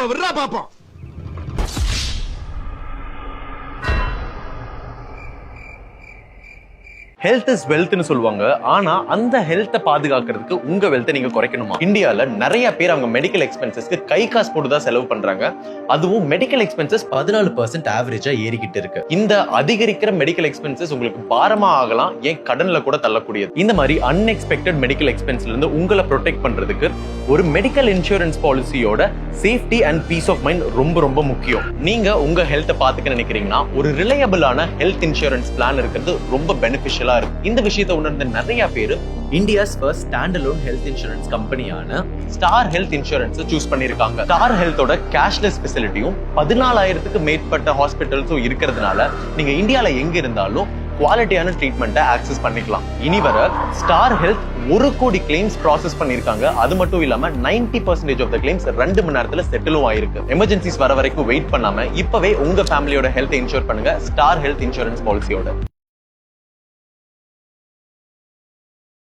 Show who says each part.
Speaker 1: அப்ப விடுறா பாப்போம்.
Speaker 2: ஹெல்த் இஸ் வெல்த்னு சொல்லுவாங்க. ஆனா அந்த ஹெல்த்தை பாதுகாக்கிறதுக்கு உங்க வெல்த்தை நீங்க குறைக்கணுமா? இந்தியால நிறைய பேர் அவங்க மெடிக்கல் எக்ஸ்பென்சஸ்க்கு கை காசு போட்டு தான் செலவு பண்றாங்க. அதுவும் மெடிக்கல் எக்ஸ்பென்சஸ் 14% ஆவரேஜா ஏறிக்கிட்டு இருக்கு. இந்த அதிகரிக்கிற மெடிக்கல் எக்ஸ்பென்சஸ் உங்களுக்கு பாரமா ஆகலாம், ஏன் கடன்ல கூட தள்ளக்கூடியது. இந்த மாதிரி அன்எக்ஸ்பெக்டட் மெடிக்கல் எக்ஸ்பென்ஸ்ல இருந்து உங்களை ப்ரொடெக்ட் பண்றதுக்கு ஒரு மெடிக்கல் இன்சூரன்ஸ் பாலிசியோட safety and peace of mind ரொம்ப ரொம்ப முக்கியம். நீங்க உங்க ஹெல்த்தை பாத்துக்க நினைக்கிறீங்கன்னா ஒரு ரிலையபிளான ஹெல்த் இன்சூரன்ஸ் பிளான் இருக்கிறது ரொம்ப பெனிஃபிஷியலா இருக்கு. இந்த விஷயத்தை உணர்ந்த நிறைய பேர் India's first stand alone health insurance கம்பெனியான ஸ்டார் ஹெல்த் இன்சூரன்ஸ் சூஸ் பண்ணிருக்காங்க. ஸ்டார் ஹெல்த்தோட கேஷ்லெஸ் ஃபெசிலிட்டியும் 14,000க்கு மேற்பட்ட ஹாஸ்பிட்டல்ஸும் இருக்கிறதுனால நீங்க இந்தியால எங்க இருந்தாலும் குவாலிட்டியான ட்ரீட்மெண்ட்டை ஆக்சஸ் பண்ணிக்கலாம். இனி வர ஸ்டார் ஹெல்த் 1 கோடி கிளைம்ஸ் ப்ராசஸ் பண்ணிருக்காங்க. அது மட்டும் இல்லாம 90% ஆஃப் த கிளைம்ஸ் 2 மணி நேரத்துல செட்டிலும் ஆயிருக்கு. எமர்ஜென்சிஸ் வர வரைக்கும் வெயிட் பண்ணாம இப்பவே உங்க ஃபேமிலியோட ஹெல்த் இன்சூர் பண்ணுங்க ஸ்டார் ஹெல்த் இன்சூரன்ஸ் பாலிசியோட.